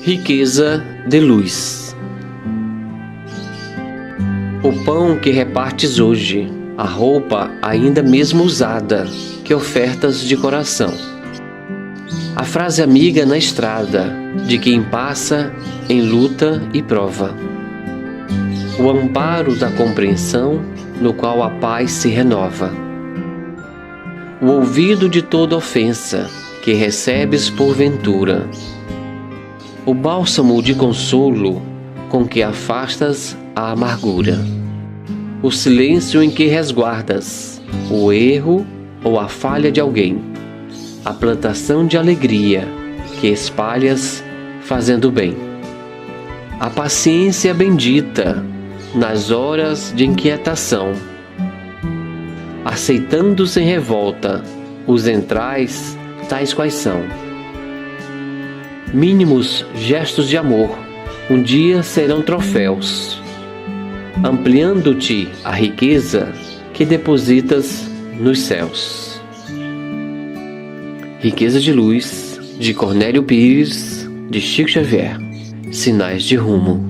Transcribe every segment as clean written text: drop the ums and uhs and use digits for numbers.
Riqueza de luz. O pão que repartes hoje, a roupa ainda mesmo usada, que ofertas de coração. A frase amiga na estrada, de quem passa em luta e prova. O amparo da compreensão, no qual a paz se renova. O ouvido de toda ofensa, que recebes porventura. O bálsamo de consolo, com que afastas a amargura. O silêncio em que resguardas o erro ou a falha de alguém. A plantação de alegria, que espalhas fazendo bem. A paciência bendita, nas horas de inquietação. Aceitando sem revolta os entrais tais quais são. Mínimos gestos de amor um dia serão troféus, ampliando-te a riqueza que depositas nos céus. Riqueza de Luz, de Cornélio Pires, de Chico Xavier. Sinais de rumo.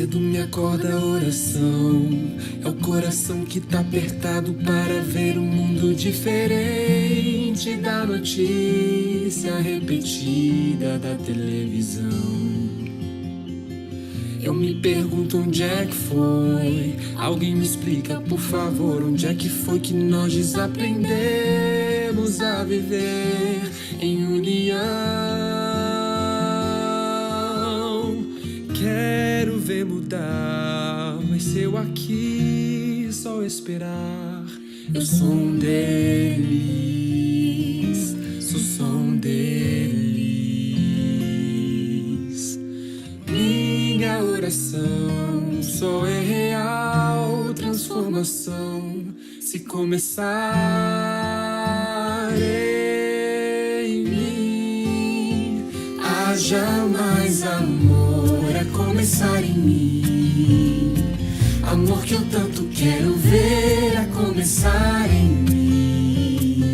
cedo me acorda a oração. É o coração que tá apertado para ver um mundo diferente da notícia repetida da televisão. Eu me pergunto onde é que foi. Alguém me explica, por favor, onde é que foi que nós desaprendemos a viver em união. Quero ver mudar, mas se eu aqui só esperar, eu sou um deles, sou um deles. Minha oração só é real transformação se começar em mim. Haja mais amor a começar em mim. Amor que eu tanto quero ver a começar em mim.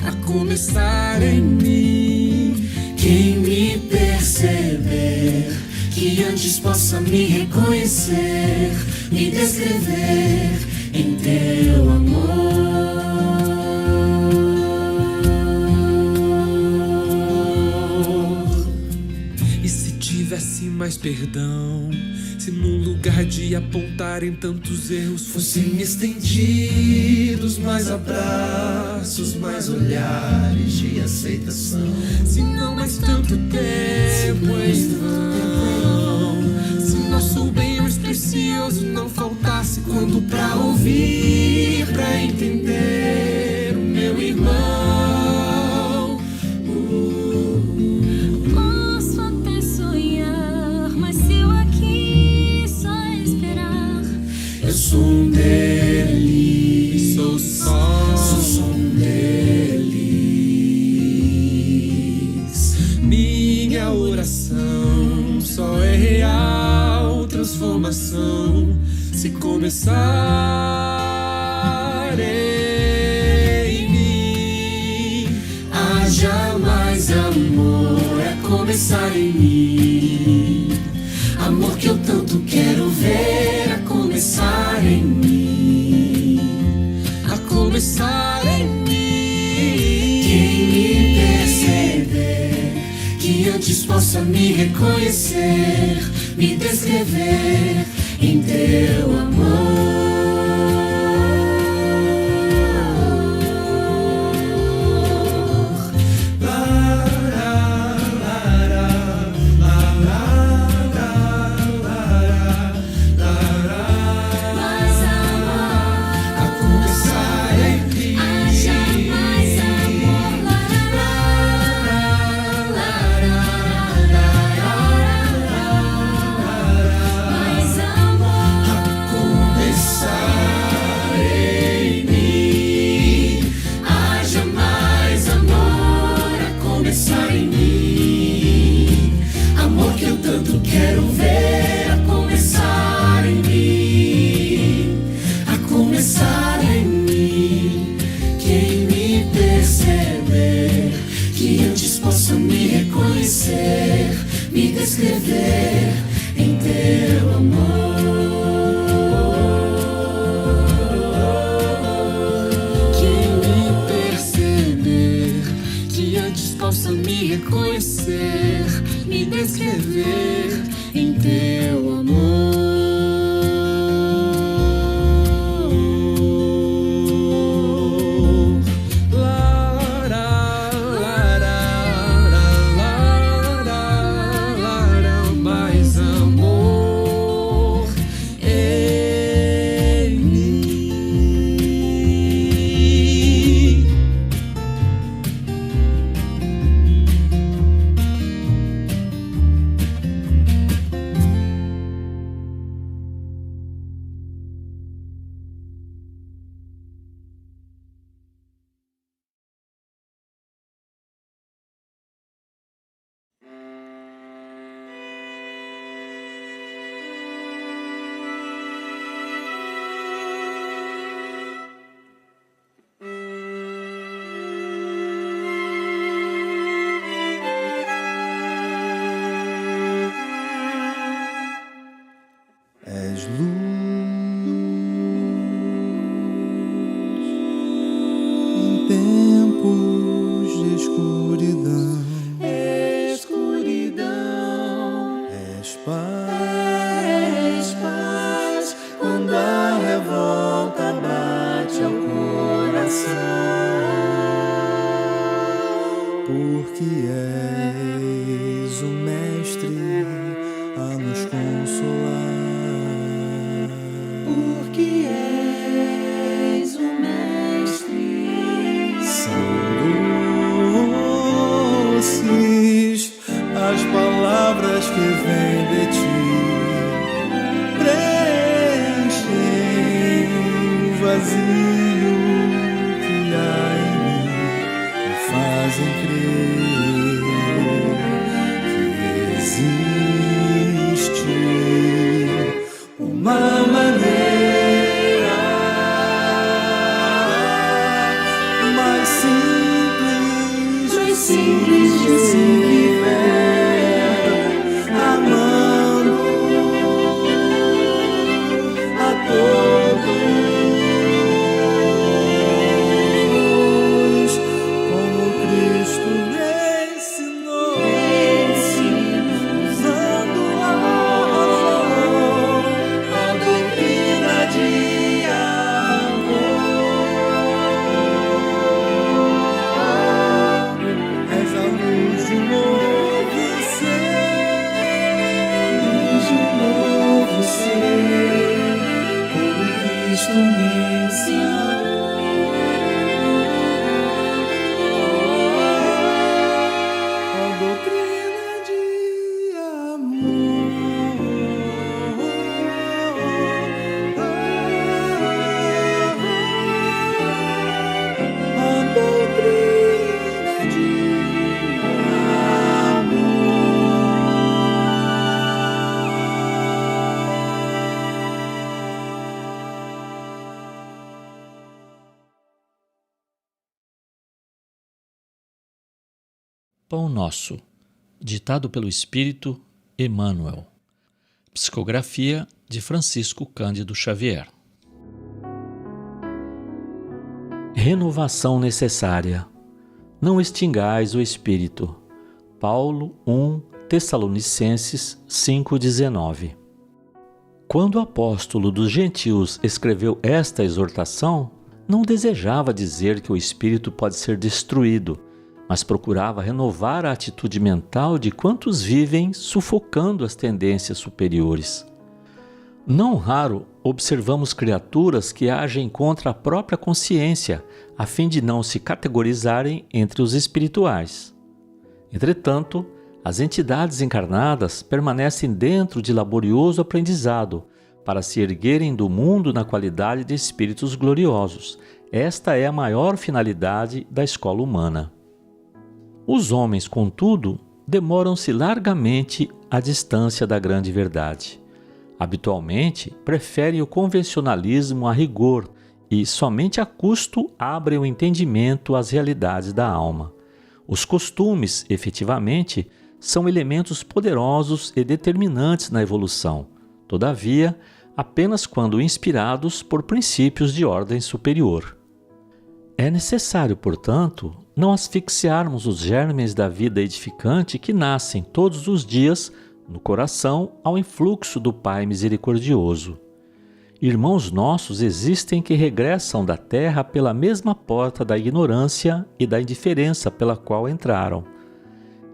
A começar em mim. Quem me perceber, que antes possa me reconhecer, me descrever em teu amor. E se tivesse mais perdão, se num lugar de apontarem tantos erros fossem estendidos mais abraços, mais olhares de aceitação. Se não mais tanto tempo em vão, se nosso bem mais precioso não faltasse quando pra ouvir, pra entender o meu irmão. Posso até sonhar, mas se eu aqui só esperar, eu sou um deles, sou um deles. Minha oração só é real transformação se começar em mim. Haja mais amor a começar em mim. Amor que eu tanto quero ver a começar em mim. A começar em mim. Quem me perceber, que antes possa me reconhecer, me descrever em teu amor. mais amor, A começar em mim. haja mais amor. Mais amor, Começar em mim. Haja mais amor a começar em mim. Amor que eu tanto quero ver a começar em mim. A começar em mim. Quem me perceber, que antes possa me reconhecer, me descrever em teu amor. Quem me perceber, que antes possa me reconhecer, me descrever em teu amor. Mais amor em mim. porque és o Mestre a nos consolar, porque és o Mestre. são doces as palavras que vêm de ti, preenchem o vazio que há em mim e fazem crer que existe uma maneira mais simples de se viver, amando a todos, como Cristo ensinou, usando a doutrina de amor. És a luz de um novo ser, como Cristo me ensinou, a doutrina de amor, a doutrina de Pão Nosso, ditado pelo Espírito Emmanuel. Psicografia de Francisco Cândido Xavier. Renovação necessária. Não extingais o Espírito. Paulo 1 Tessalonicenses 5,19. Quando o apóstolo dos gentios escreveu esta exortação, não desejava dizer que o Espírito pode ser destruído, mas procurava renovar a atitude mental de quantos vivem sufocando as tendências superiores. Não raro observamos criaturas que agem contra a própria consciência, a fim de não se categorizarem entre os espirituais. Entretanto, as entidades encarnadas permanecem dentro de laborioso aprendizado para se erguerem do mundo na qualidade de espíritos gloriosos. Esta é a maior finalidade da escola humana. Os homens, contudo, demoram-se largamente à distância da grande verdade. Habitualmente, preferem o convencionalismo a rigor e, somente a custo, abrem o entendimento às realidades da alma. Os costumes, efetivamente, são elementos poderosos e determinantes na evolução, todavia, apenas quando inspirados por princípios de ordem superior. É necessário, portanto, não asfixiarmos os germes da vida edificante que nascem todos os dias no coração ao influxo do Pai misericordioso. Irmãos nossos existem que regressam da terra pela mesma porta da ignorância e da indiferença pela qual entraram.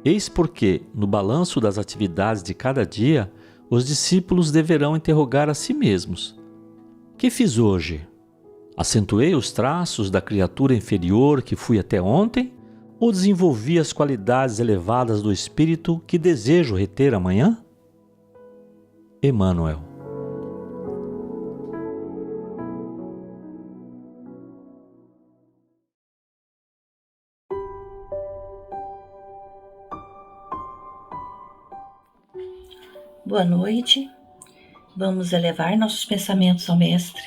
Eis porque, no balanço das atividades de cada dia, os discípulos deverão interrogar a si mesmos: que fiz hoje? Acentuei os traços da criatura inferior que fui até ontem, ou desenvolvi as qualidades elevadas do espírito que desejo reter amanhã? Emmanuel. Boa noite. Vamos elevar nossos pensamentos ao Mestre,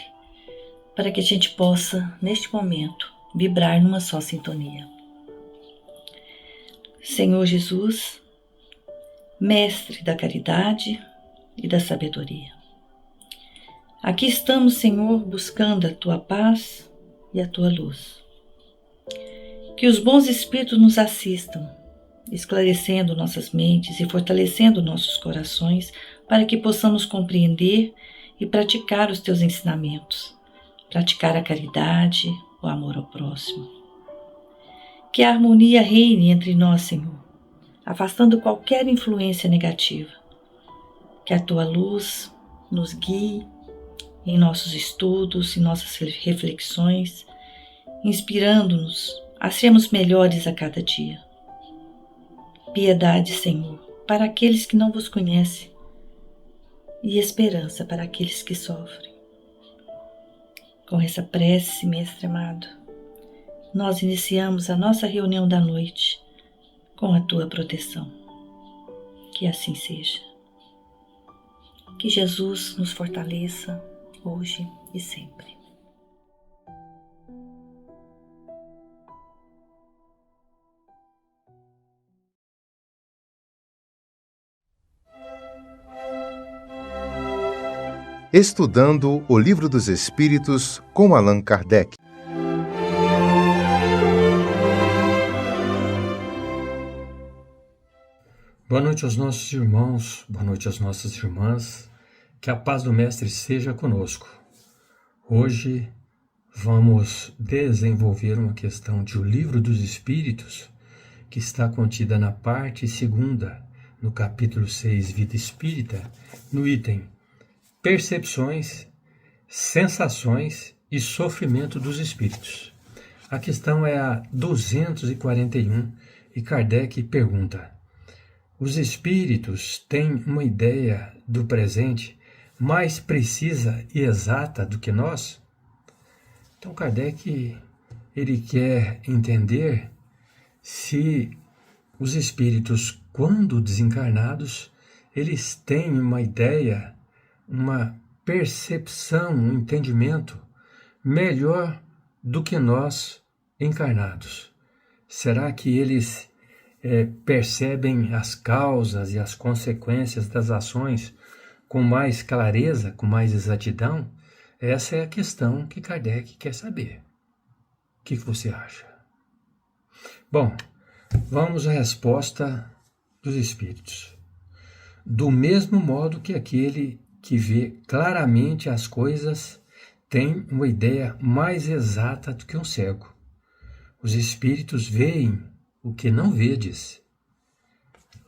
para que a gente possa, neste momento, vibrar numa só sintonia. Senhor Jesus, Mestre da caridade e da sabedoria, aqui estamos, Senhor, buscando a Tua paz e a Tua luz. Que os bons Espíritos nos assistam, esclarecendo nossas mentes e fortalecendo nossos corações, para que possamos compreender e praticar os Teus ensinamentos, praticar a caridade, o amor ao próximo. Que a harmonia reine entre nós, Senhor, afastando qualquer influência negativa. Que a Tua luz nos guie em nossos estudos, em nossas reflexões, inspirando-nos a sermos melhores a cada dia. Piedade, Senhor, para aqueles que não vos conhecem e esperança para aqueles que sofrem. Com essa prece, Mestre amado, nós iniciamos a nossa reunião da noite com a Tua proteção. Que assim seja. Que Jesus nos fortaleça hoje e sempre. Estudando o Livro dos Espíritos com Allan Kardec. Boa noite aos nossos irmãos, boa noite às nossas irmãs, que a paz do Mestre seja conosco. Hoje vamos desenvolver uma questão de O Livro dos Espíritos, que está contida na parte 2ª, no capítulo 6, Vida Espírita, no item Percepções, Sensações e Sofrimento dos Espíritos. A questão é a 241 e Kardec pergunta: os espíritos têm uma ideia do presente mais precisa e exata do que nós? Então Kardec ele quer entender se os espíritos, quando desencarnados, eles têm uma ideia, uma percepção, um entendimento melhor do que nós encarnados. Será que eles percebem as causas e as consequências das ações com mais clareza, com mais exatidão? Essa é a questão que Kardec quer saber. O que você acha? Bom, vamos à resposta dos espíritos. Do mesmo modo que aquele que vê claramente as coisas tem uma ideia mais exata do que um cego. Os espíritos veem o que não vedes.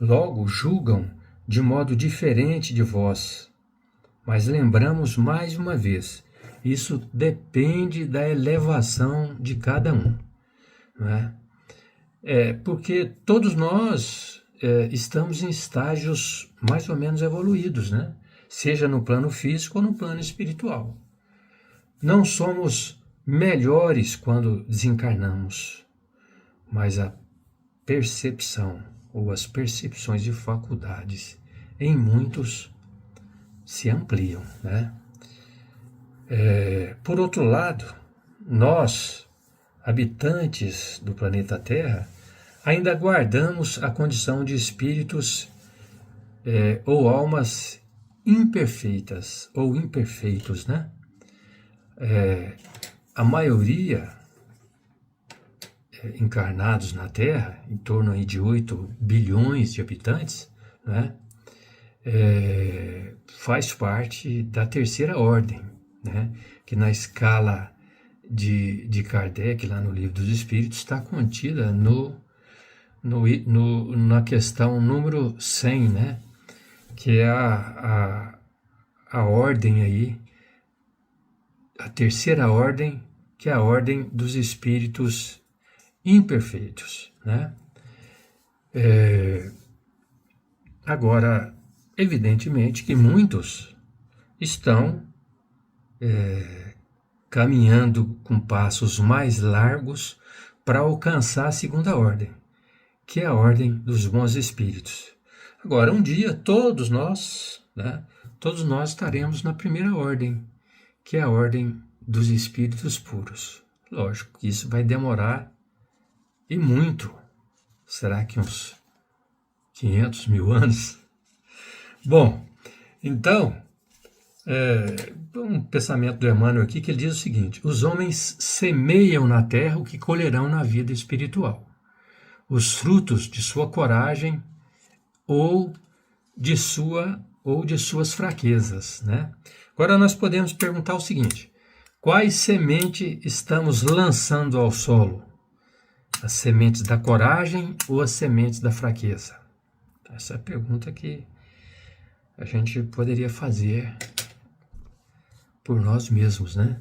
Logo julgam de modo diferente de vós. Mas lembramos mais uma vez, isso depende da elevação de cada um. Não é? Porque todos nós estamos em estágios mais ou menos evoluídos, né? Seja no plano físico ou no plano espiritual. Não somos melhores quando desencarnamos, mas a percepção ou as percepções de faculdades em muitos se ampliam, né? Por outro lado, nós, habitantes do planeta Terra, ainda guardamos a condição de espíritos ou almas imperfeitas ou imperfeitos, né? A maioria encarnados na Terra, em torno aí de 8 bilhões de habitantes, né? Faz parte da terceira ordem, né? Que na escala de Kardec, lá no Livro dos Espíritos, está contida na questão número 100, né? Que é a ordem aí, a terceira ordem, que é a ordem dos espíritos imperfeitos, né? Agora, evidentemente que muitos estão caminhando com passos mais largos para alcançar a segunda ordem, que é a ordem dos bons espíritos. Agora, um dia, todos nós estaremos na primeira ordem, que é a ordem dos espíritos puros. Lógico que isso vai demorar e muito. Será que uns 500 mil anos? Bom, então, um pensamento do Emmanuel aqui, que ele diz o seguinte: os homens semeiam na terra o que colherão na vida espiritual. Os frutos de sua coragem ou de suas fraquezas, né? Agora nós podemos perguntar o seguinte: quais sementes estamos lançando ao solo? As sementes da coragem ou as sementes da fraqueza? Essa é a pergunta que a gente poderia fazer por nós mesmos, né?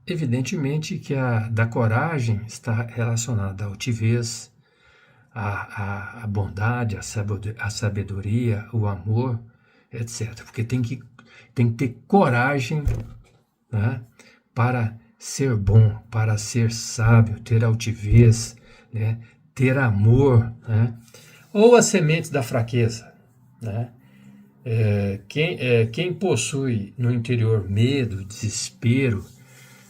Evidentemente que a da coragem está relacionada à altivez, à bondade, à sabedoria, o amor, etc. Porque tem que ter coragem, né, para ser bom, para ser sábio, ter altivez, né, ter amor, né? Ou as sementes da fraqueza, né? Quem possui no interior medo, desespero,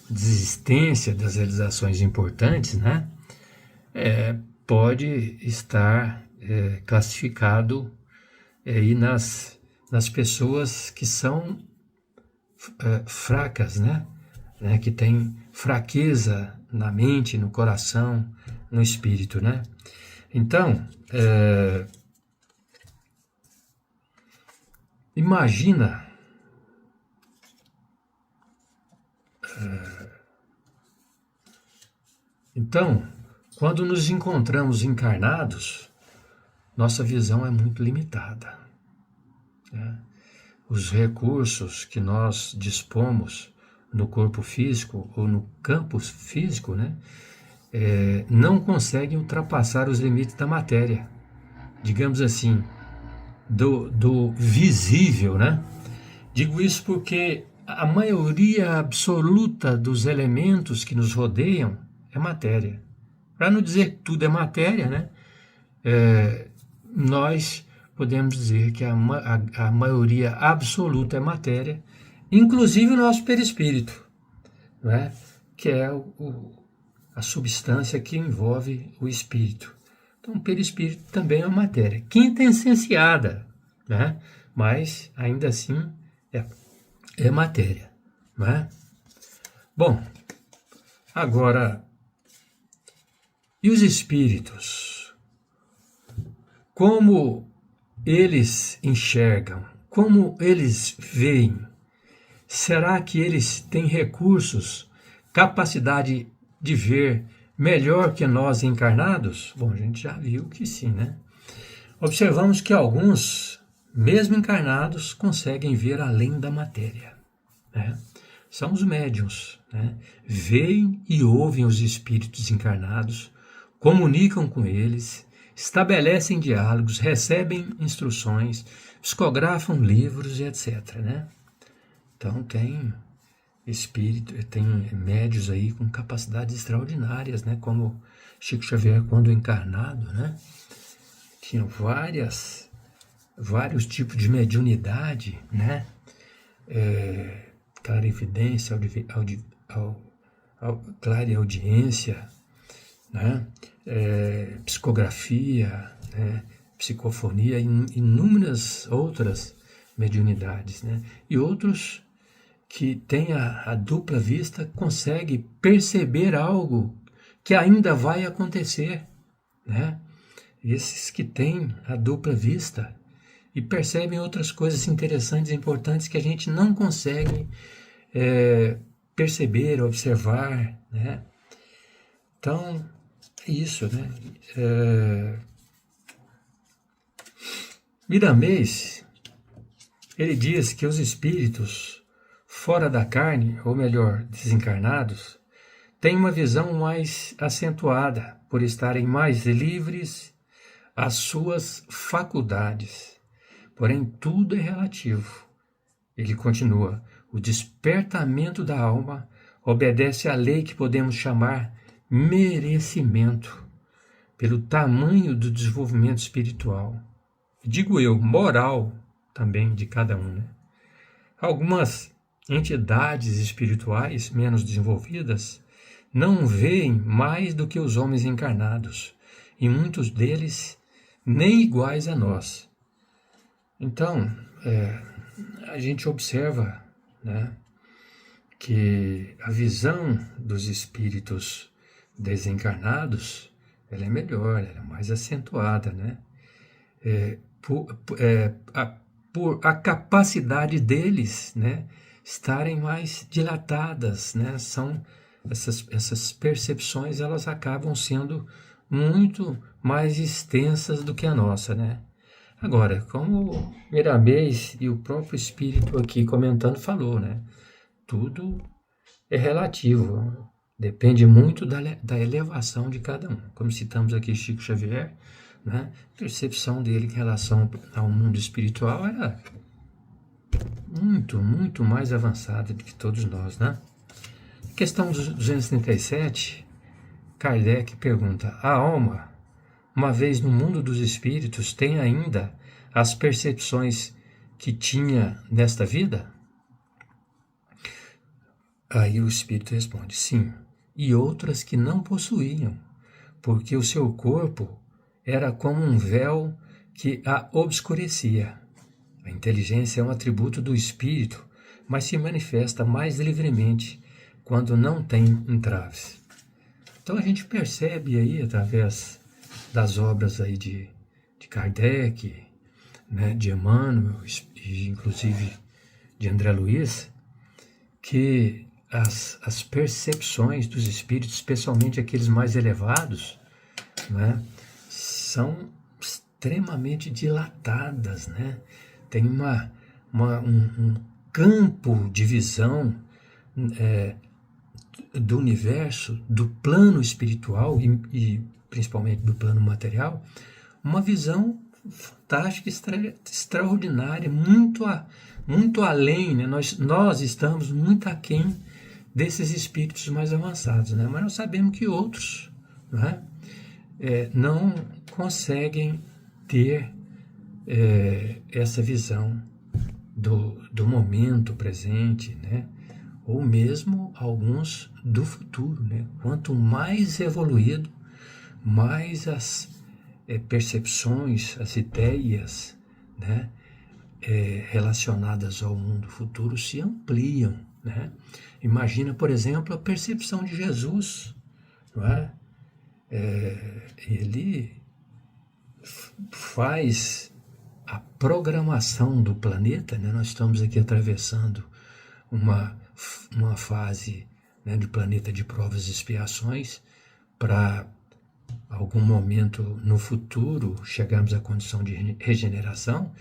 desistência das realizações importantes, né, pode estar classificado aí nas pessoas que são fracas, né, que tem fraqueza na mente, no coração, no espírito, né? Então, imagina então, quando nos encontramos encarnados, nossa visão é muito limitada, né? Os recursos que nós dispomos no corpo físico ou no campo físico, né, não conseguem ultrapassar os limites da matéria, digamos assim, do visível, né? Digo isso porque a maioria absoluta dos elementos que nos rodeiam é matéria. Para não dizer que tudo é matéria, né? Nós podemos dizer que a maioria absoluta é matéria, inclusive o nosso perispírito, não é? Que é a substância que envolve o espírito. Então, o perispírito também é uma matéria, quintessenciada, né? Mas ainda assim é matéria, não é? Bom, agora, e os espíritos? Como eles enxergam? Como eles veem? Será que eles têm recursos, capacidade de ver melhor que nós encarnados? Bom, a gente já viu que sim, né? Observamos que alguns, mesmo encarnados, conseguem ver além da matéria, né? São os médiuns, né? Veem e ouvem os espíritos encarnados, comunicam com eles, estabelecem diálogos, recebem instruções, psicografam livros e etc, né? Então tem médios aí com capacidades extraordinárias, né? Como Chico Xavier, quando encarnado, né, tinha vários tipos de mediunidade, né? Clarividência, clareaudiência, né? Psicografia, né? Psicofonia, inúmeras outras mediunidades, né? E outros que têm a dupla vista conseguem perceber algo que ainda vai acontecer, né? Esses que têm a dupla vista e percebem outras coisas interessantes e importantes que a gente não consegue perceber, observar, né? Então, é isso, né? Miramês, ele diz que os espíritos fora da carne, ou melhor, desencarnados, têm uma visão mais acentuada por estarem mais livres às suas faculdades. Porém, tudo é relativo. Ele continua: o despertamento da alma obedece à lei que podemos chamar merecimento, pelo tamanho do desenvolvimento espiritual. Digo eu, moral também de cada um, né? Algumas entidades espirituais menos desenvolvidas não veem mais do que os homens encarnados, e muitos deles nem iguais a nós. Então, a gente observa, né, que a visão dos espíritos desencarnados, ela é melhor, ela é mais acentuada, né? Por a capacidade deles, né, estarem mais dilatadas, né? São essas percepções, elas acabam sendo muito mais extensas do que a nossa, né? Agora, como Miramês e o próprio Espírito aqui comentando falou, né? Tudo é relativo, depende muito da elevação de cada um. Como citamos aqui Chico Xavier, né? A percepção dele em relação ao mundo espiritual era muito, muito mais avançada do que todos nós, né? Questão 237, Kardec pergunta: a alma, uma vez no mundo dos espíritos, tem ainda as percepções que tinha nesta vida? Aí o espírito responde: sim, e outras que não possuíam, porque o seu corpo era como um véu que a obscurecia. A inteligência é um atributo do espírito, mas se manifesta mais livremente quando não tem entraves. Então a gente percebe aí, através das obras aí de Kardec, né, de Emmanuel e inclusive de André Luiz, que as percepções dos espíritos, especialmente aqueles mais elevados, né, são extremamente dilatadas, né? Tem um campo de visão do universo, do plano espiritual e principalmente do plano material, uma visão fantástica, extraordinária, muito além, né? Nós estamos muito aquém desses espíritos mais avançados, né? Mas nós sabemos que outros, né, não conseguem ter essa visão do momento presente, né? Ou mesmo alguns do futuro, né? Quanto mais evoluído, mais as percepções, as ideias, né, relacionadas ao mundo futuro se ampliam, né? Imagina, por exemplo, a percepção de Jesus, não é? Ele faz a programação do planeta, né? Nós estamos aqui atravessando uma fase, né, do planeta de provas e expiações, para algum momento no futuro chegarmos à condição de regeneração,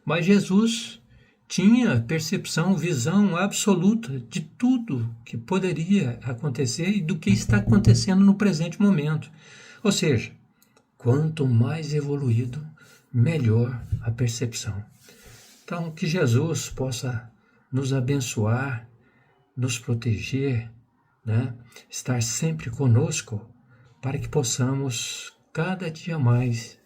mas Jesus tinha percepção, visão absoluta de tudo que poderia acontecer e do que está acontecendo no presente momento. Ou seja, quanto mais evoluído, melhor a percepção. Então, que Jesus possa nos abençoar, nos proteger, né? Estar sempre conosco, para que possamos cada dia mais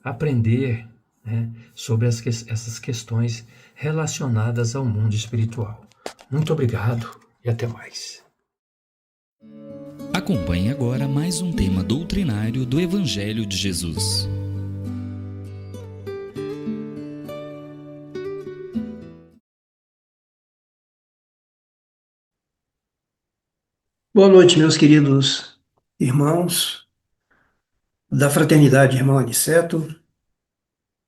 aprender, né, sobre essas questões relacionadas ao mundo espiritual. Muito obrigado e até mais. Acompanhe agora mais um tema doutrinário do Evangelho de Jesus. Boa noite, meus queridos irmãos da Fraternidade Irmão Aniceto.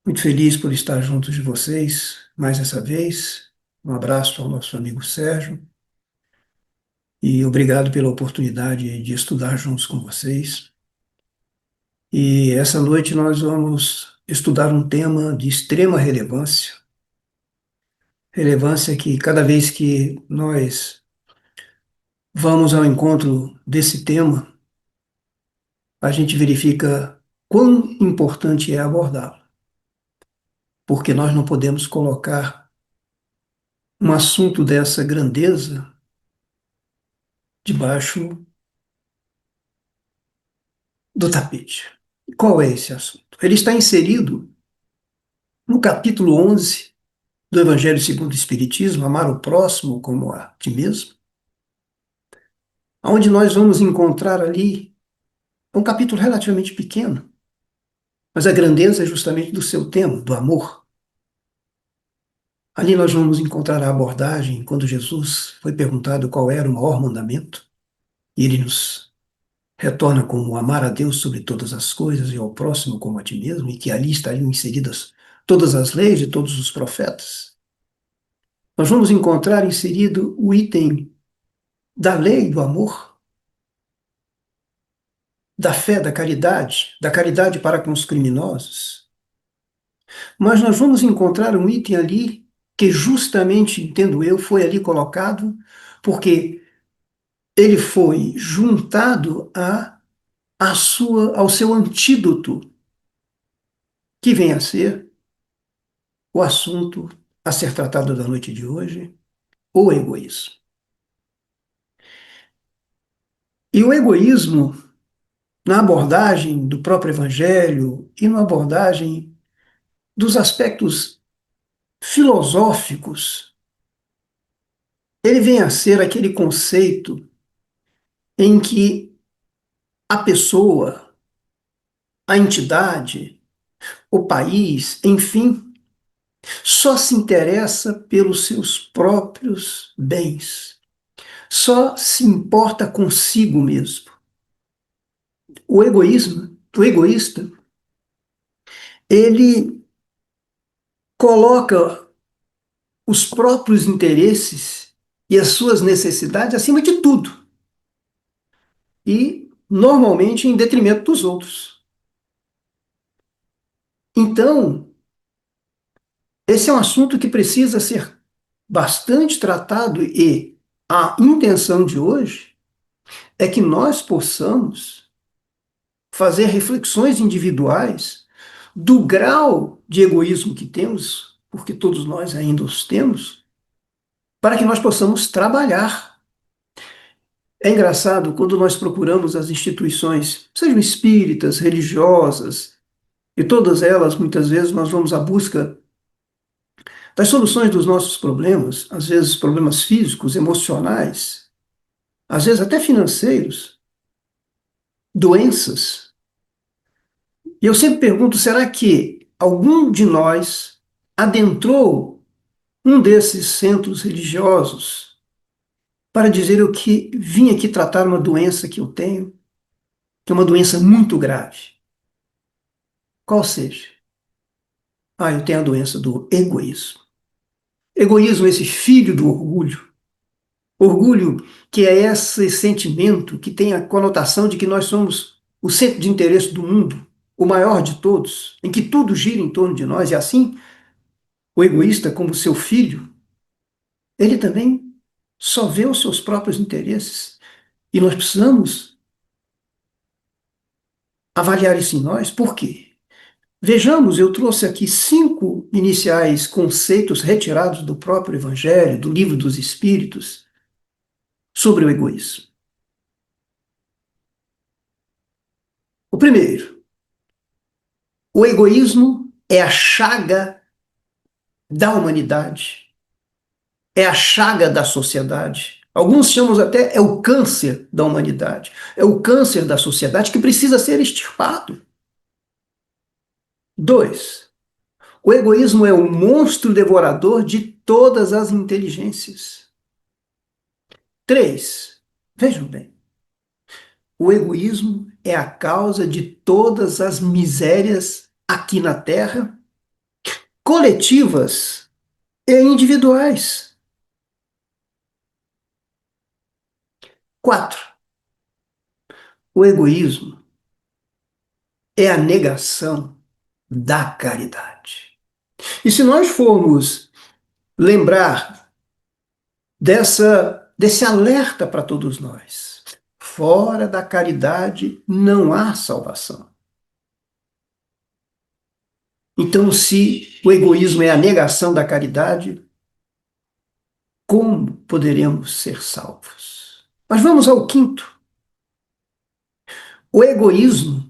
Muito feliz por estar junto de vocês mais essa vez. Um abraço ao nosso amigo Sérgio e obrigado pela oportunidade de estudar juntos com vocês. E essa noite nós vamos estudar um tema de extrema relevância, relevância que cada vez que nós vamos ao encontro desse tema, a gente verifica quão importante é abordá-lo, porque nós não podemos colocar um assunto dessa grandeza debaixo do tapete. Qual é esse assunto? Ele está inserido no capítulo 11 do Evangelho segundo o Espiritismo, Amar o Próximo como a ti mesmo, onde nós vamos encontrar ali um capítulo relativamente pequeno, mas a grandeza é justamente do seu tema, do amor. Ali nós vamos encontrar a abordagem quando Jesus foi perguntado qual era o maior mandamento, e ele nos retorna como amar a Deus sobre todas as coisas e ao próximo como a ti mesmo, e que ali estariam inseridas todas as leis de todos os profetas. nós vamos encontrar inserido o item da lei do amor, da fé, da caridade para com os criminosos. Mas nós vamos encontrar um item ali que justamente, entendo eu, foi ali colocado porque ele foi juntado ao seu antídoto, que vem a ser o assunto a ser tratado da noite de hoje, o egoísmo. E o egoísmo, na abordagem do próprio Evangelho e na abordagem dos aspectos filosóficos, ele vem a ser aquele conceito em que a pessoa, a entidade, o país, enfim, só se interessa pelos seus próprios bens, só se importa consigo mesmo. O egoísta, ele coloca os próprios interesses e as suas necessidades acima de tudo. E, normalmente, em detrimento dos outros. Então, esse é um assunto que precisa ser bastante tratado e a intenção de hoje é que nós possamos fazer reflexões individuais do grau de egoísmo que temos, porque todos nós ainda os temos, para que nós possamos trabalhar. É engraçado quando nós procuramos as instituições, sejam espíritas, religiosas, e todas elas, muitas vezes, nós vamos à busca das soluções dos nossos problemas, às vezes problemas físicos, emocionais, às vezes até financeiros, doenças. E eu sempre pergunto, será que algum de nós adentrou um desses centros religiosos para dizer eu que vim aqui tratar uma doença que eu tenho, que é uma doença muito grave? Qual seja? Eu tenho a doença do egoísmo. Egoísmo, esse filho do orgulho. Orgulho que é esse sentimento que tem a conotação de que nós somos o centro de interesse do mundo, o maior de todos, em que tudo gira em torno de nós. E assim, o egoísta, como seu filho, ele também só vê os seus próprios interesses. E nós precisamos avaliar isso em nós. Por quê? Vejamos, eu trouxe aqui 5 iniciais conceitos retirados do próprio Evangelho, do Livro dos Espíritos, sobre o egoísmo. O primeiro, o egoísmo é a chaga da humanidade, é a chaga da sociedade. Alguns chamam até o câncer da humanidade, é o câncer da sociedade que precisa ser extirpado. 2, o egoísmo é o monstro devorador de todas as inteligências. 3, vejam bem, o egoísmo é a causa de todas as misérias aqui na Terra, coletivas e individuais. 4, o egoísmo é a negação da caridade. E se nós formos lembrar desse alerta para todos nós, fora da caridade não há salvação. Então, se o egoísmo é a negação da caridade, como poderemos ser salvos? Mas vamos ao 5. O egoísmo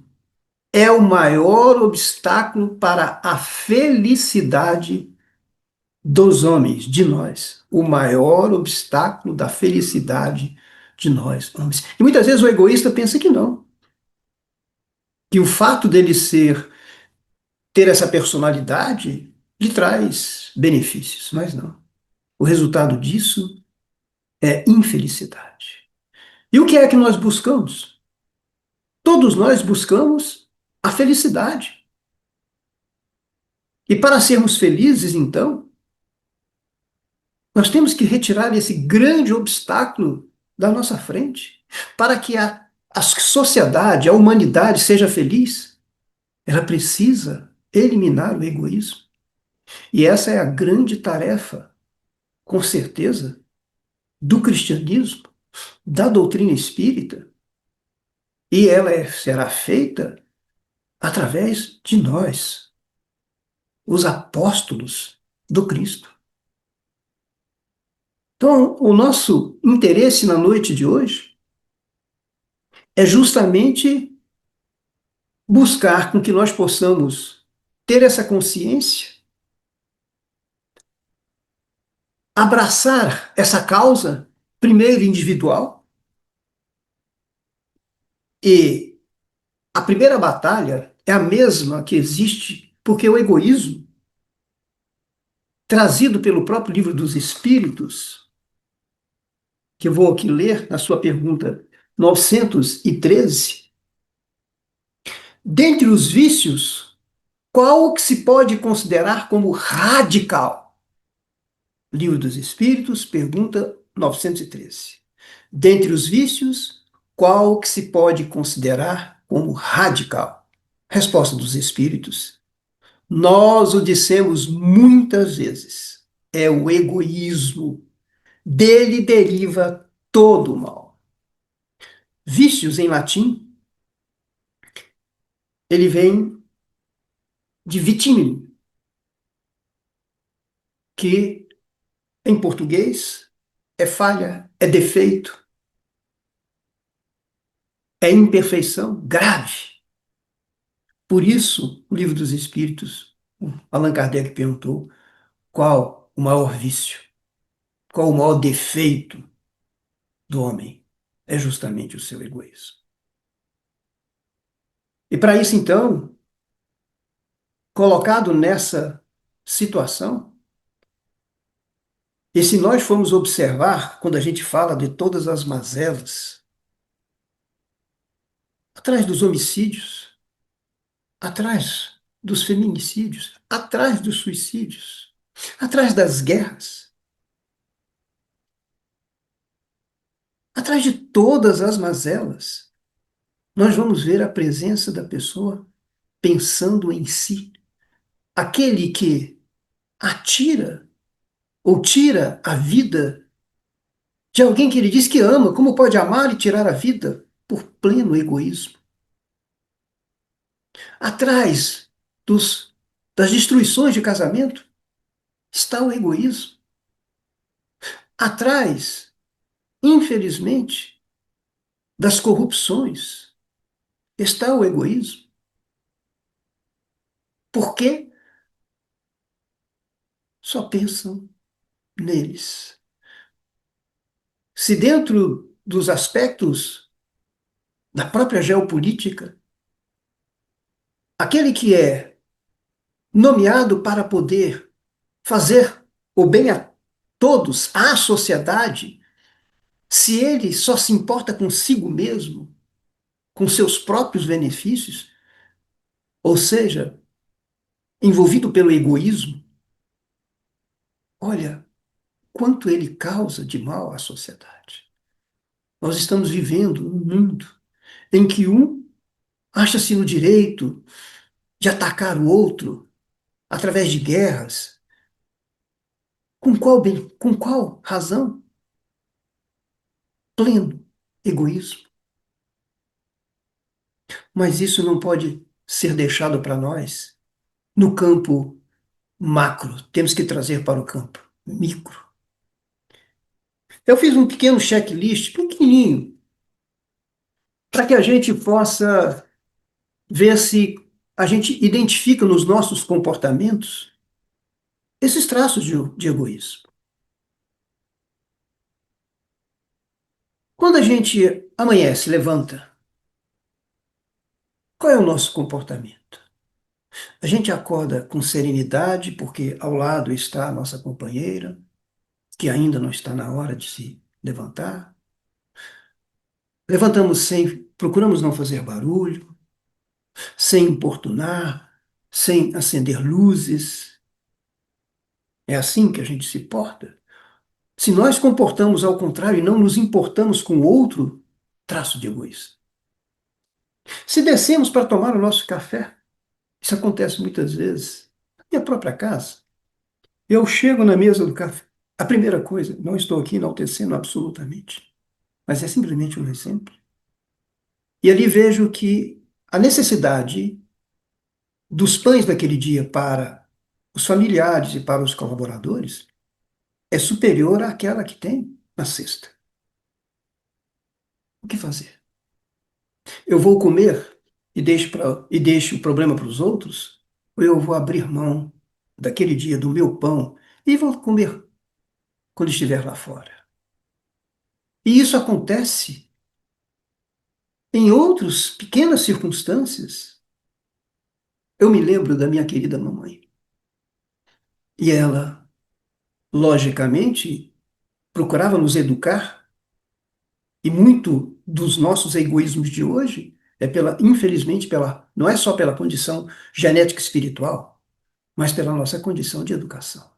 é o maior obstáculo para a felicidade dos homens, de nós. O maior obstáculo da felicidade de nós, homens. E muitas vezes o egoísta pensa que não. Que o fato dele ter essa personalidade lhe traz benefícios, mas não. O resultado disso é infelicidade. E o que é que nós buscamos? Todos nós buscamos a felicidade. E para sermos felizes, então, Nós temos que retirar esse grande obstáculo da nossa frente para que a sociedade, a humanidade seja feliz. Ela precisa eliminar o egoísmo. E essa é a grande tarefa, com certeza, do cristianismo, da doutrina espírita, e ela será feita através de nós, os apóstolos do Cristo. Então, o nosso interesse na noite de hoje é justamente buscar com que nós possamos ter essa consciência, abraçar essa causa, primeiro individual, e a primeira batalha é a mesma que existe, porque o egoísmo, trazido pelo próprio livro dos Espíritos, que eu vou aqui ler na sua pergunta 913, dentre os vícios, qual o que se pode considerar como radical? Livro dos Espíritos, pergunta 913. Dentre os vícios, qual o que se pode considerar como radical? Resposta dos Espíritos: nós o dissemos muitas vezes. É o egoísmo. Dele deriva todo o mal. Vícios, em latim, ele vem de vitimum, que em português é falha, é defeito, é imperfeição grave. Por isso, o Livro dos Espíritos, Allan Kardec perguntou qual o maior vício, qual o maior defeito do homem. É justamente o seu egoísmo. E para isso, então, colocado nessa situação, e se nós formos observar, quando a gente fala de todas as mazelas, atrás dos homicídios, atrás dos feminicídios, atrás dos suicídios, atrás das guerras, atrás de todas as mazelas, nós vamos ver a presença da pessoa pensando em si. Aquele que atira ou tira a vida de alguém que ele diz que ama, como pode amar e tirar a vida por pleno egoísmo? Atrás das destruições de casamento está o egoísmo. Atrás, infelizmente, das corrupções está o egoísmo. Por quê? Só pensam neles. Se dentro dos aspectos da própria geopolítica, aquele que é nomeado para poder fazer o bem a todos, à sociedade, se ele só se importa consigo mesmo, com seus próprios benefícios, ou seja, envolvido pelo egoísmo, olha quanto ele causa de mal à sociedade. Nós estamos vivendo um mundo em que um acha-se no direito de atacar o outro através de guerras. Com qual razão? Pleno egoísmo. Mas isso não pode ser deixado para nós no campo macro. Temos que trazer para o campo micro. Eu fiz um pequeno checklist, pequenininho, para que a gente possa ver se a gente identifica nos nossos comportamentos esses traços de egoísmo. Quando a gente amanhece, levanta, qual é o nosso comportamento? A gente acorda com serenidade, porque ao lado está a nossa companheira, que ainda não está na hora de se levantar. Procuramos não fazer barulho, sem importunar, sem acender luzes. É assim que a gente se porta? Se nós comportamos ao contrário e não nos importamos com o outro, traço de egoísmo. Se descemos para tomar o nosso café, isso acontece muitas vezes, na minha própria casa. Eu chego na mesa do café, a primeira coisa, não estou aqui enaltecendo absolutamente, mas é simplesmente um exemplo. E ali vejo que a necessidade dos pães daquele dia para os familiares e para os colaboradores é superior àquela que tem na cesta. O que fazer? Eu vou comer e deixo o problema para os outros? Ou eu vou abrir mão daquele dia do meu pão e vou comer quando estiver lá fora? E isso acontece em outras pequenas circunstâncias. Eu me lembro da minha querida mamãe. E ela, logicamente, procurava nos educar, e muito dos nossos egoísmos de hoje é infelizmente, não é só pela condição genética e espiritual, mas pela nossa condição de educação.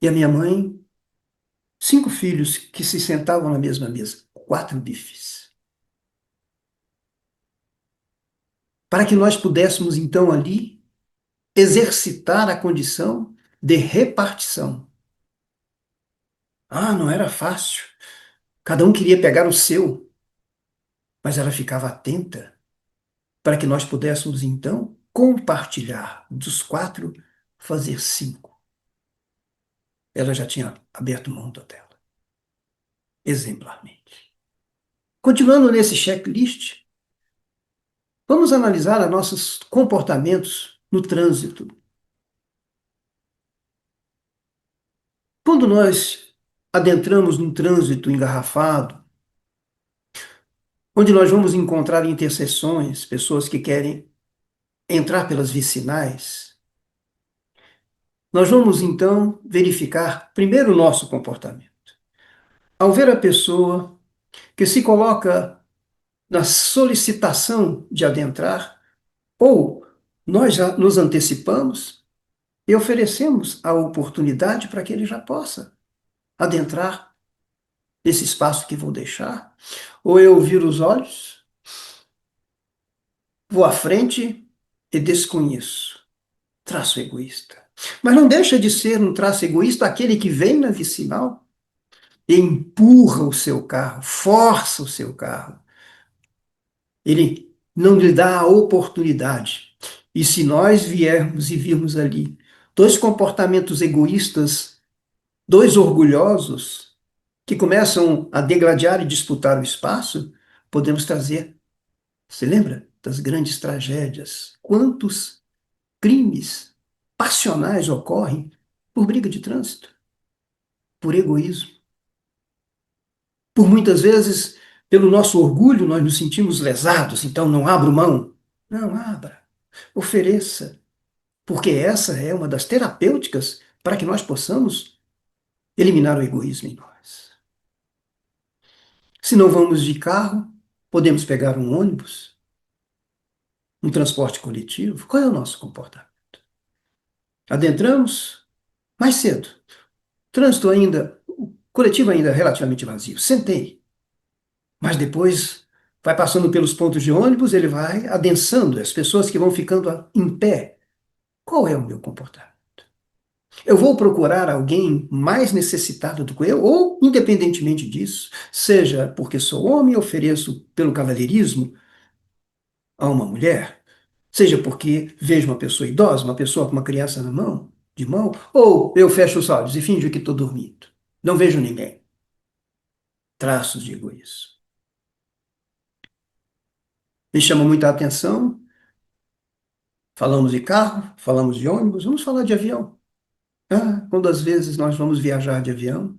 E a minha mãe, 5 filhos que se sentavam na mesma mesa, 4 bifes. Para que nós pudéssemos, então, ali, exercitar a condição de repartição. Ah, não era fácil. Cada um queria pegar o seu, mas ela ficava atenta para que nós pudéssemos, então, compartilhar dos 4, fazer 5. Ela já tinha aberto mão da dela, exemplarmente. Continuando nesse checklist, vamos analisar os nossos comportamentos no trânsito. Quando nós adentramos num trânsito engarrafado, onde nós vamos encontrar interseções, pessoas que querem entrar pelas vicinais, nós vamos então verificar primeiro o nosso comportamento. Ao ver a pessoa que se coloca na solicitação de adentrar, ou nós já nos antecipamos e oferecemos a oportunidade para que ele já possa adentrar esse espaço que vou deixar, ou eu viro os olhos, vou à frente e desconheço. Traço egoísta. Mas não deixa de ser um traço egoísta aquele que vem na vicinal e empurra o seu carro, força o seu carro. Ele não lhe dá a oportunidade. E se nós viermos e virmos ali 2 comportamentos egoístas, 2 orgulhosos, que começam a degladiar e disputar o espaço, podemos trazer, você lembra das grandes tragédias? Quantos crimes passionais ocorrem por briga de trânsito, por egoísmo? Por muitas vezes, pelo nosso orgulho, nós nos sentimos lesados, então não abro mão. Não abra, ofereça, porque essa é uma das terapêuticas para que nós possamos eliminar o egoísmo em nós. Se não vamos de carro, podemos pegar um ônibus, um transporte coletivo. Qual é o nosso comportamento? Adentramos mais cedo. Trânsito ainda, o coletivo ainda relativamente vazio. Sentei. Mas depois vai passando pelos pontos de ônibus, ele vai adensando as pessoas que vão ficando em pé. Qual é o meu comportamento? Eu vou procurar alguém mais necessitado do que eu, ou, independentemente disso, seja porque sou homem e ofereço pelo cavalheirismo a uma mulher, seja porque vejo uma pessoa idosa, uma pessoa com uma criança na mão, de mão, ou eu fecho os olhos e finjo que estou dormindo. Não vejo ninguém. Traços de egoísmo. Me chama muita atenção. Falamos de carro, falamos de ônibus, vamos falar de avião. Ah, quando às vezes nós vamos viajar de avião,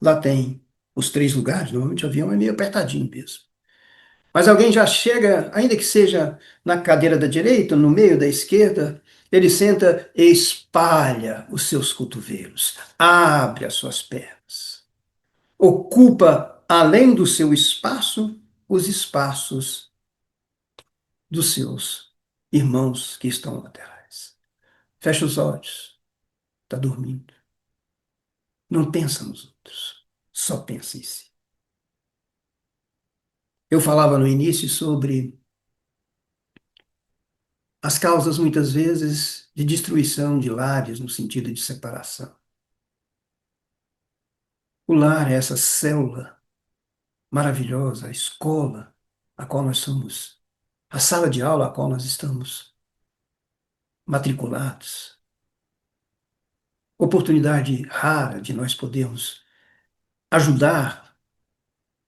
lá tem os 3 lugares, normalmente o avião é meio apertadinho mesmo. Mas alguém já chega, ainda que seja na cadeira da direita, no meio da esquerda, ele senta e espalha os seus cotovelos, abre as suas pernas, ocupa, além do seu espaço, os espaços dos seus irmãos que estão laterais. Fecha os olhos, está dormindo. não pensa nos outros, só pensa em si. Eu falava no início sobre as causas, muitas vezes, de destruição de lares, no sentido de separação. O lar é essa célula maravilhosa, a escola a qual nós somos, a sala de aula a qual nós estamos matriculados. Oportunidade rara de nós podermos ajudar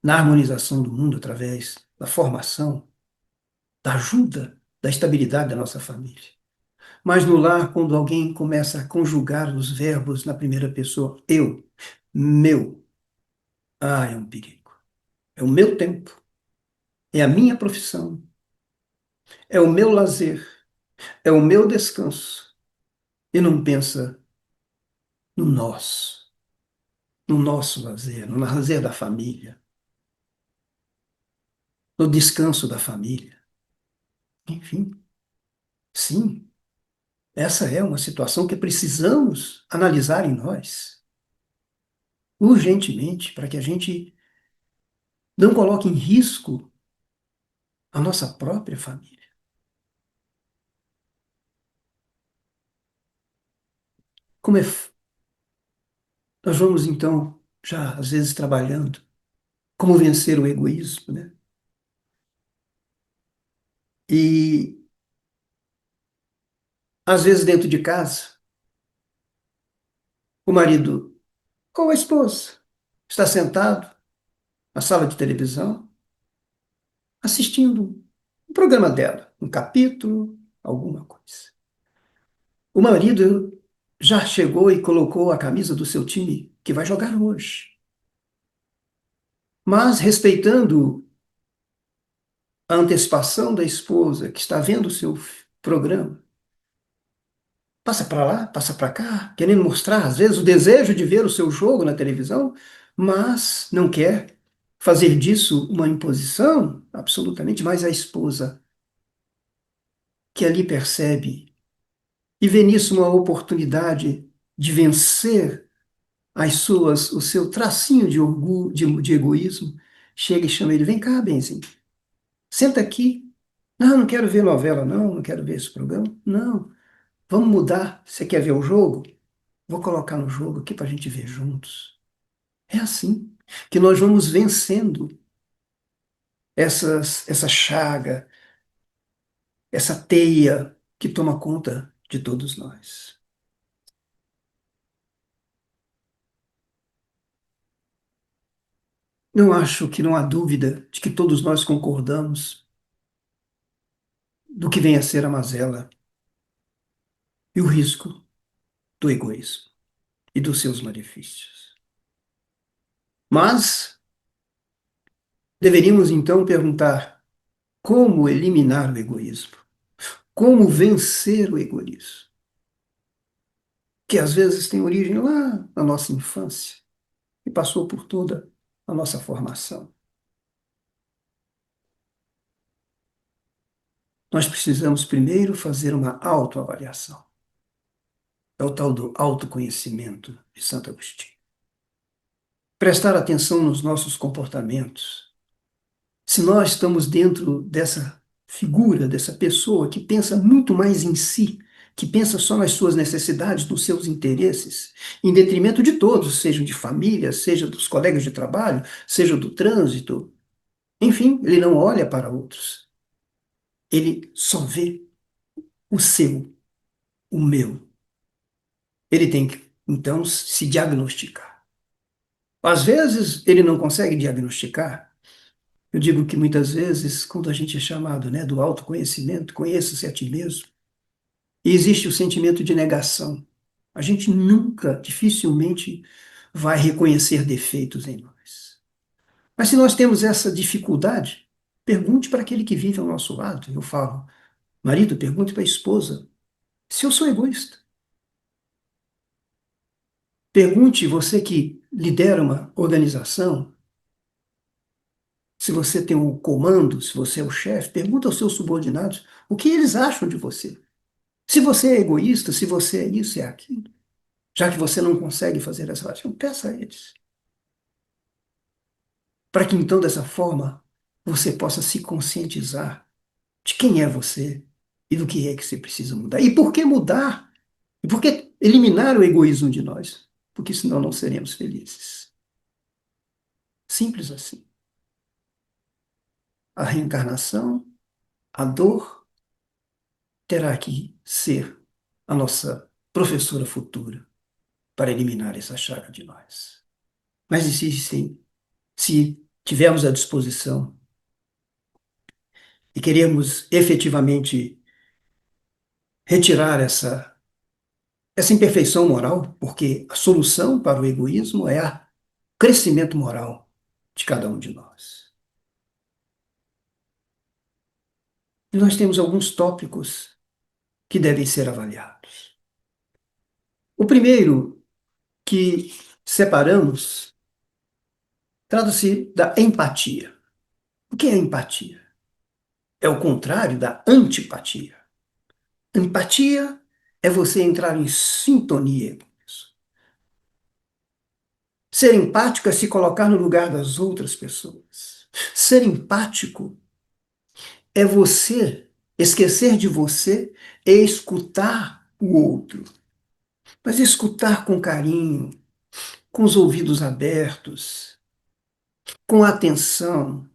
na harmonização do mundo através da formação, da ajuda, da estabilidade da nossa família. Mas no lar, quando alguém começa a conjugar os verbos na primeira pessoa, eu, meu, é um perigo. É o meu tempo, é a minha profissão, é o meu lazer, é o meu descanso. E não pensa no nosso lazer, no lazer da família, no descanso da família. Enfim, sim, essa é uma situação que precisamos analisar em nós, urgentemente, para que a gente não coloque em risco a nossa própria família. Como é, nós vamos então, já às vezes trabalhando, como vencer o egoísmo, né? E às vezes dentro de casa, o marido ou a esposa está sentado na sala de televisão, assistindo um programa dela, um capítulo, alguma coisa. O marido já chegou e colocou a camisa do seu time que vai jogar hoje. Mas respeitando a antecipação da esposa que está vendo o seu programa, passa para lá, passa para cá, querendo mostrar, às vezes, o desejo de ver o seu jogo na televisão, mas não quer fazer disso uma imposição, absolutamente, mas a esposa, que ali percebe e vê nisso uma oportunidade de vencer o seu tracinho de orgulho, de egoísmo, chega e chama ele, vem cá, Benzinho, senta aqui. Não, não quero ver novela, não quero ver esse programa. Não, vamos mudar. Você quer ver o jogo? Vou colocar no jogo aqui para a gente ver juntos. É assim que nós vamos vencendo essa chaga, essa teia que toma conta de todos nós. Eu acho que não há dúvida de que todos nós concordamos do que vem a ser a mazela e o risco do egoísmo e dos seus malefícios. Mas deveríamos então perguntar como eliminar o egoísmo, como vencer o egoísmo, que às vezes tem origem lá na nossa infância e passou por toda a nossa formação. Nós precisamos primeiro fazer uma autoavaliação. É o tal do autoconhecimento de Santo Agostinho. Prestar atenção nos nossos comportamentos. Se nós estamos dentro dessa figura, dessa pessoa que pensa muito mais em si, que pensa só nas suas necessidades, nos seus interesses, em detrimento de todos, seja de família, seja dos colegas de trabalho, seja do trânsito. Enfim, ele não olha para outros. Ele só vê o seu, o meu. Ele tem que, então, se diagnosticar. Às vezes, ele não consegue diagnosticar. Eu digo que muitas vezes, quando a gente é chamado, né, do autoconhecimento, conheça-se a ti mesmo, e existe o sentimento de negação. A gente nunca, dificilmente, vai reconhecer defeitos em nós. Mas se nós temos essa dificuldade, pergunte para aquele que vive ao nosso lado. Eu falo, marido, pergunte para a esposa se eu sou egoísta. Pergunte, você que lidera uma organização, se você tem um comando, se você é o chefe, pergunta aos seus subordinados o que eles acham de você. Se você é egoísta, se você é isso, é aquilo. Já que você não consegue fazer essa oração, peça a eles. Para que então, dessa forma, você possa se conscientizar de quem é você e do que é que você precisa mudar. E por que mudar? E por que eliminar o egoísmo de nós? Porque senão não seremos felizes. Simples assim. A reencarnação, a dor, terá que ser a nossa professora futura para eliminar essa chaga de nós. Mas existem, se tivermos a disposição e queremos efetivamente retirar essa imperfeição moral, porque a solução para o egoísmo é o crescimento moral de cada um de nós. E nós temos alguns tópicos que devem ser avaliados. O primeiro que separamos trata-se da empatia. O que é empatia? É o contrário da antipatia. Empatia é você entrar em sintonia com isso. Ser empático é se colocar no lugar das outras pessoas. Ser empático é você esquecer de você e escutar o outro. Mas escutar com carinho, com os ouvidos abertos, com atenção.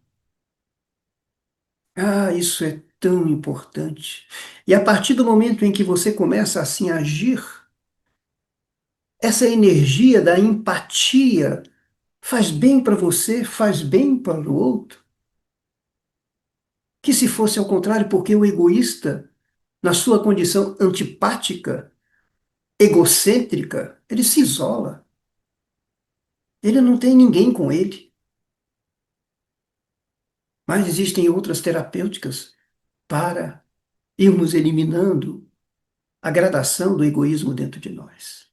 Ah, isso é tão importante. E a partir do momento em que você começa assim a agir, essa energia da empatia faz bem para você, faz bem para o outro. Que se fosse ao contrário, porque o egoísta, na sua condição antipática, egocêntrica, ele se isola. Ele não tem ninguém com ele. Mas existem outras terapêuticas para irmos eliminando a gradação do egoísmo dentro de nós.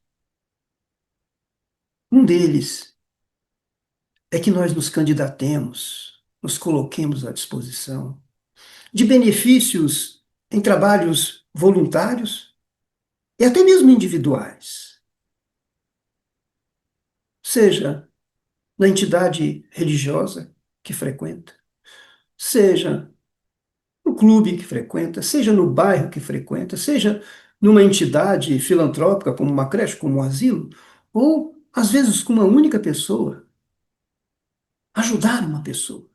Um deles é que nós nos candidatemos, nos coloquemos à disposição de benefícios em trabalhos voluntários e até mesmo individuais. Seja na entidade religiosa que frequenta, seja no clube que frequenta, seja no bairro que frequenta, seja numa entidade filantrópica como uma creche, como um asilo, ou às vezes com uma única pessoa. Ajudar uma pessoa.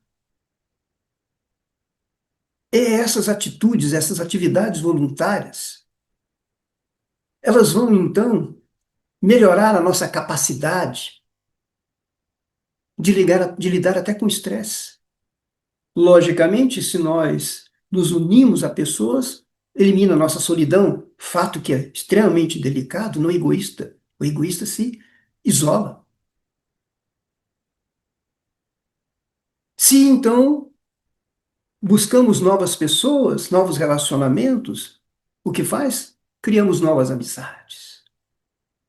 É essas atitudes, essas atividades voluntárias, elas vão então melhorar a nossa capacidade de lidar até com estresse. Logicamente, se nós nos unimos a pessoas, elimina a nossa solidão, fato que é extremamente delicado no egoísta. O egoísta se isola. Se então buscamos novas pessoas, novos relacionamentos, o que faz? Criamos novas amizades.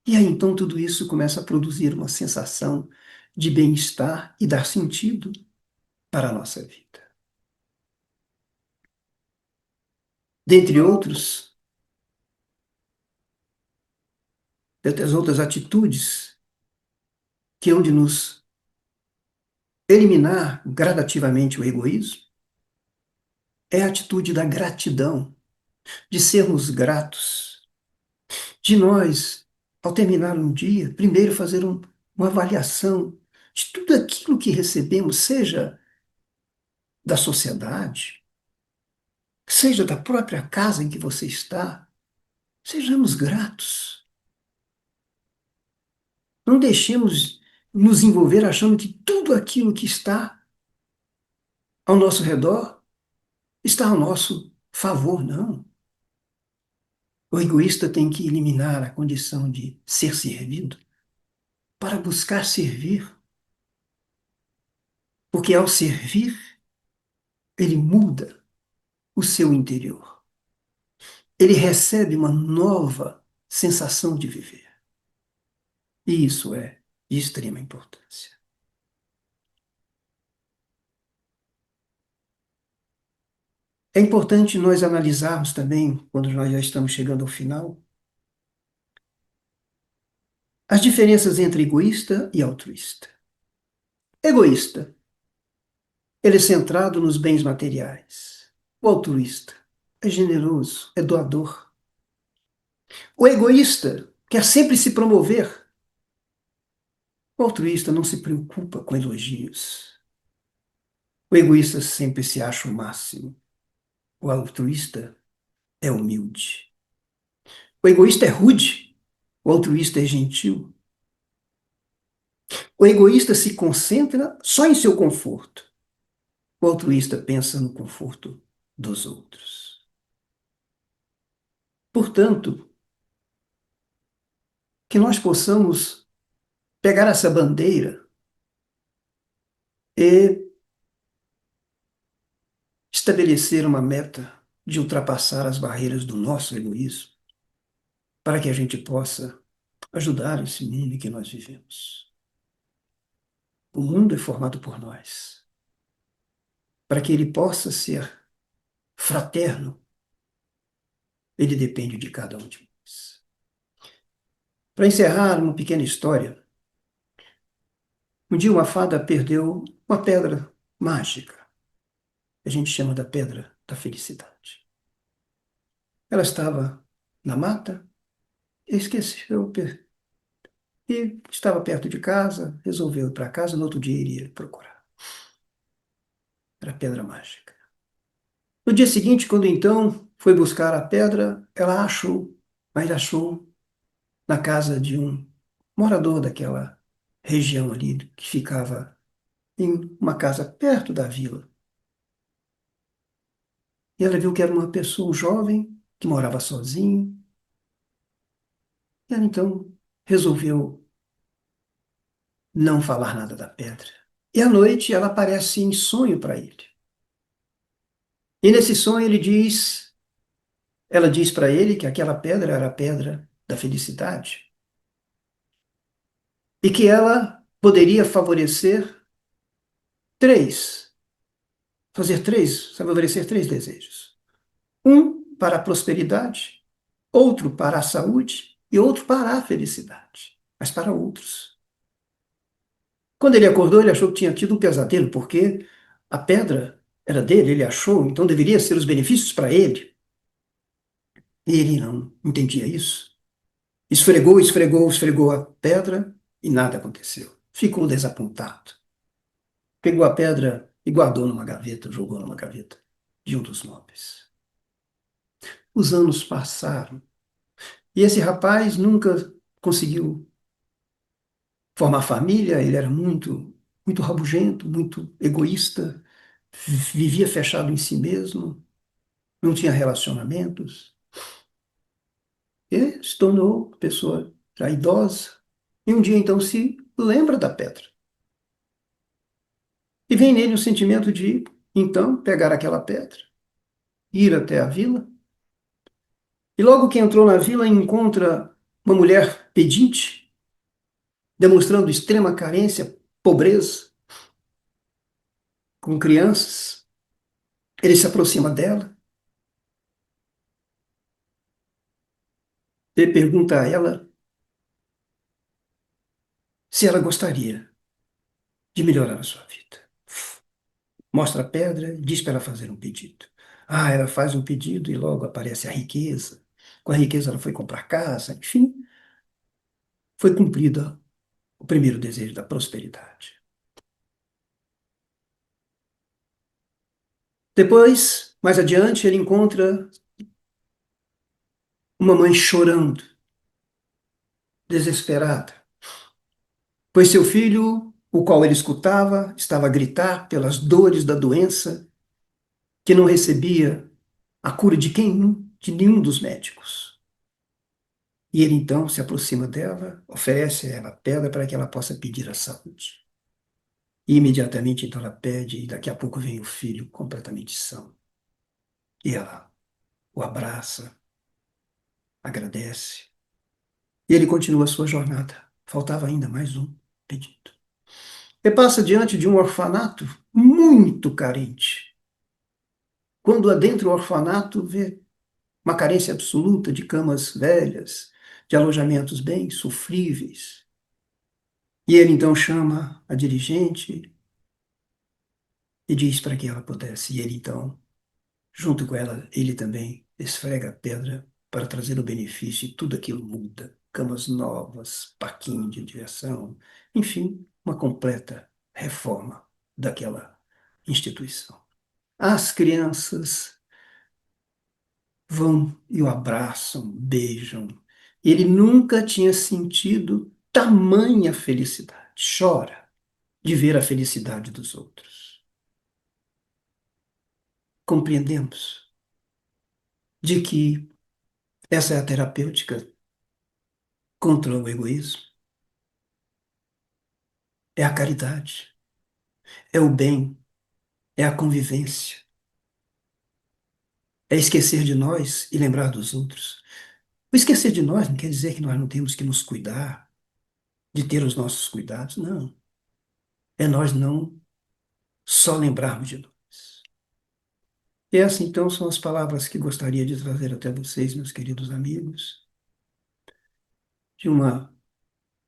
E aí então tudo isso começa a produzir uma sensação de bem-estar e dar sentido para a nossa vida. Dentre outras atitudes que hão de nos eliminar gradativamente o egoísmo, é a atitude da gratidão, de sermos gratos, de nós, ao terminar um dia, primeiro fazer uma avaliação de tudo aquilo que recebemos, seja da sociedade, seja da própria casa em que você está. Sejamos gratos. Não deixemos nos envolver achando que tudo aquilo que está ao nosso redor está ao nosso favor, não. O egoísta tem que eliminar a condição de ser servido para buscar servir. Porque ao servir, ele muda o seu interior. Ele recebe uma nova sensação de viver. E isso é de extrema importância. É importante nós analisarmos também, quando nós já estamos chegando ao final, as diferenças entre egoísta e altruísta. Egoísta, ele é centrado nos bens materiais. O altruísta é generoso, é doador. O egoísta quer sempre se promover. O altruísta não se preocupa com elogios. O egoísta sempre se acha o máximo. O altruísta é humilde. O egoísta é rude. O altruísta é gentil. O egoísta se concentra só em seu conforto. O altruísta pensa no conforto dos outros. Portanto, que nós possamos pegar essa bandeira e estabelecer uma meta de ultrapassar as barreiras do nosso egoísmo, para que a gente possa ajudar esse mundo em que nós vivemos. O mundo é formado por nós. Para que ele possa ser fraterno, ele depende de cada um de nós. Para encerrar uma pequena história, um dia uma fada perdeu uma pedra mágica. A gente chama da pedra da felicidade. Ela estava na mata, esqueceu, e estava perto de casa, resolveu ir para casa, no outro dia iria procurar. Era a pedra mágica. No dia seguinte, quando então foi buscar a pedra, ela achou, mas achou na casa de um morador daquela região ali, que ficava em uma casa perto da vila. E ela viu que era uma pessoa, um jovem, que morava sozinho. E ela então resolveu não falar nada da pedra. E à noite ela aparece em sonho para ele. E nesse sonho ela diz para ele que aquela pedra era a pedra da felicidade. E que ela poderia favorecer três desejos. Um para a prosperidade, outro para a saúde e outro para a felicidade, mas para outros. Quando ele acordou, ele achou que tinha tido um pesadelo, porque a pedra era dele, ele achou, então deveria ser os benefícios para ele. E ele não entendia isso. Esfregou a pedra e nada aconteceu. Ficou desapontado. Pegou a pedra e guardou numa gaveta, jogou numa gaveta de um dos móveis. Os anos passaram e esse rapaz nunca conseguiu formar família. Ele era muito rabugento, muito egoísta, vivia fechado em si mesmo, não tinha relacionamentos e se tornou pessoa já idosa. E um dia então se lembra da pedra. E vem nele o sentimento de, então, pegar aquela pedra, ir até a vila. E logo que entrou na vila, encontra uma mulher pedinte, demonstrando extrema carência, pobreza, com crianças. Ele se aproxima dela e pergunta a ela se ela gostaria de melhorar a sua vida. Mostra a pedra e diz para ela fazer um pedido. Ela faz um pedido e logo aparece a riqueza. Com a riqueza ela foi comprar casa, enfim. Foi cumprido o primeiro desejo da prosperidade. Depois, mais adiante, ele encontra uma mãe chorando, desesperada, pois seu filho, o qual ele escutava, estava a gritar pelas dores da doença, que não recebia a cura de nenhum dos médicos. E ele então se aproxima dela, oferece a ela a pedra para que ela possa pedir a saúde. E imediatamente então ela pede, e daqui a pouco vem o filho completamente são. E ela o abraça, agradece. E ele continua a sua jornada. Faltava ainda mais um pedido. E passa diante de um orfanato muito carente. Quando adentra o orfanato, vê uma carência absoluta de camas velhas, de alojamentos bem sofríveis. E ele então chama a dirigente e diz para que ela pudesse. E ele então, junto com ela, ele também esfrega a pedra para trazer o benefício e tudo aquilo muda. Camas novas, parquinho de diversão, enfim, uma completa reforma daquela instituição. As crianças vão e o abraçam, beijam. Ele nunca tinha sentido tamanha felicidade. Chora de ver a felicidade dos outros. Compreendemos de que essa é a terapêutica contra o egoísmo. É a caridade, é o bem, é a convivência, é esquecer de nós e lembrar dos outros. O esquecer de nós não quer dizer que nós não temos que nos cuidar, de ter os nossos cuidados, não. É nós não só lembrarmos de nós. E essas então são as palavras que gostaria de trazer até vocês, meus queridos amigos, de uma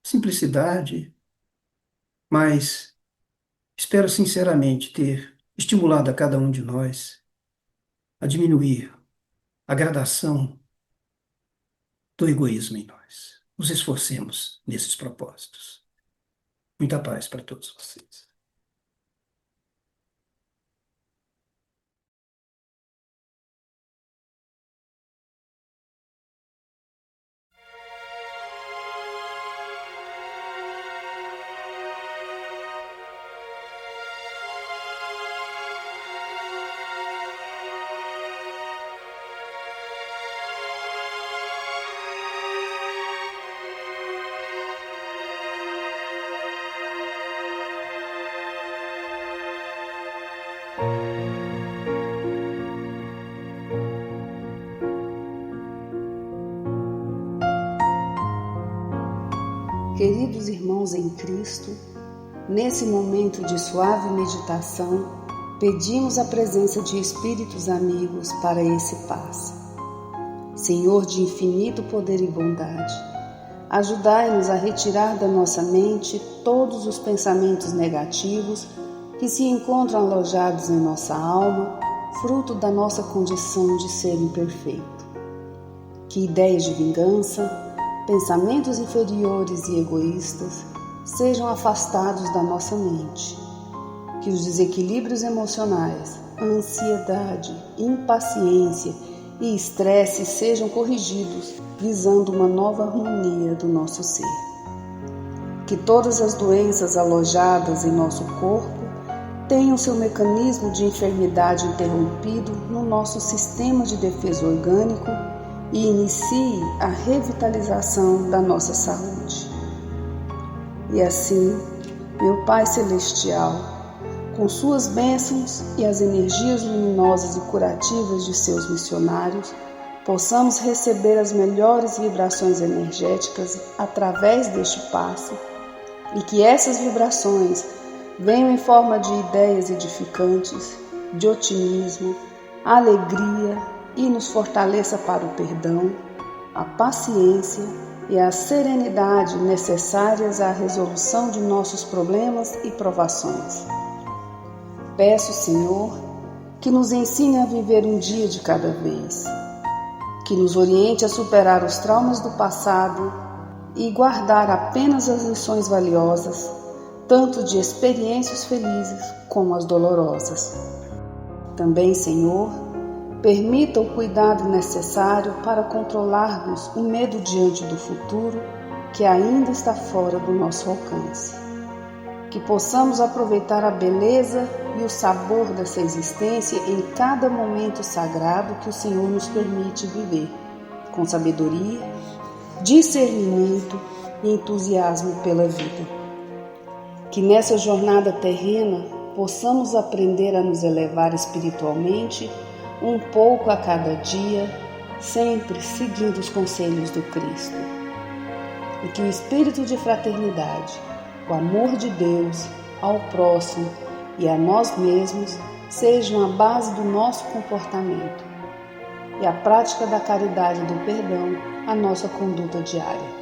simplicidade, mas espero sinceramente ter estimulado a cada um de nós a diminuir a gradação do egoísmo em nós. Nos esforcemos nesses propósitos. Muita paz para todos vocês. Queridos irmãos em Cristo, nesse momento de suave meditação, pedimos a presença de espíritos amigos para esse passe. Senhor de infinito poder e bondade, ajudai-nos a retirar da nossa mente todos os pensamentos negativos que se encontram alojados em nossa alma, fruto da nossa condição de ser imperfeito. Que ideias de vingança, pensamentos inferiores e egoístas sejam afastados da nossa mente. Que os desequilíbrios emocionais, ansiedade, impaciência e estresse sejam corrigidos, visando uma nova harmonia do nosso ser. Que todas as doenças alojadas em nosso corpo tenham seu mecanismo de enfermidade interrompido no nosso sistema de defesa orgânico e inicie a revitalização da nossa saúde. E assim, meu Pai Celestial, com suas bênçãos e as energias luminosas e curativas de seus missionários, possamos receber as melhores vibrações energéticas através deste passe e que essas vibrações venham em forma de ideias edificantes, de otimismo, alegria e nos fortaleça para o perdão, a paciência e a serenidade necessárias à resolução de nossos problemas e provações. Peço, Senhor, que nos ensine a viver um dia de cada vez, que nos oriente a superar os traumas do passado e guardar apenas as lições valiosas, tanto de experiências felizes como as dolorosas. Também, Senhor, permita o cuidado necessário para controlarmos o medo diante do futuro que ainda está fora do nosso alcance. Que possamos aproveitar a beleza e o sabor dessa existência em cada momento sagrado que o Senhor nos permite viver, com sabedoria, discernimento e entusiasmo pela vida. Que nessa jornada terrena possamos aprender a nos elevar espiritualmente um pouco a cada dia, sempre seguindo os conselhos do Cristo. E que o espírito de fraternidade, o amor de Deus ao próximo e a nós mesmos sejam a base do nosso comportamento e a prática da caridade e do perdão a nossa conduta diária.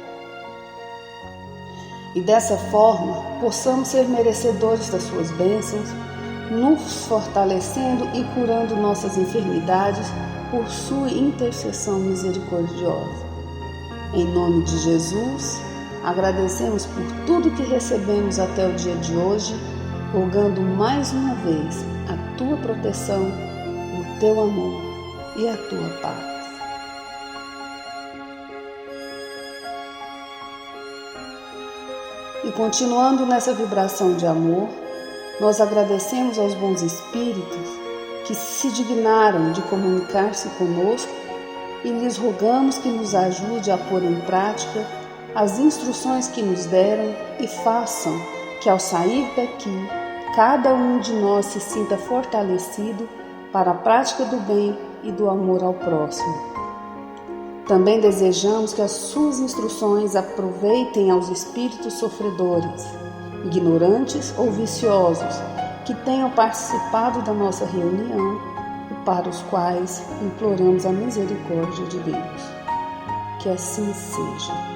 e dessa forma possamos ser merecedores das suas bênçãos, nos fortalecendo e curando nossas enfermidades por sua intercessão misericordiosa. Em nome de Jesus, agradecemos por tudo que recebemos até o dia de hoje, rogando mais uma vez a tua proteção, o teu amor e a tua paz. E continuando nessa vibração de amor, nós agradecemos aos bons espíritos que se dignaram de comunicar-se conosco e lhes rogamos que nos ajude a pôr em prática as instruções que nos deram e façam que ao sair daqui, cada um de nós se sinta fortalecido para a prática do bem e do amor ao próximo. Também desejamos que as suas instruções aproveitem aos espíritos sofredores, ignorantes ou viciosos, que tenham participado da nossa reunião e para os quais imploramos a misericórdia de Deus. Que assim seja.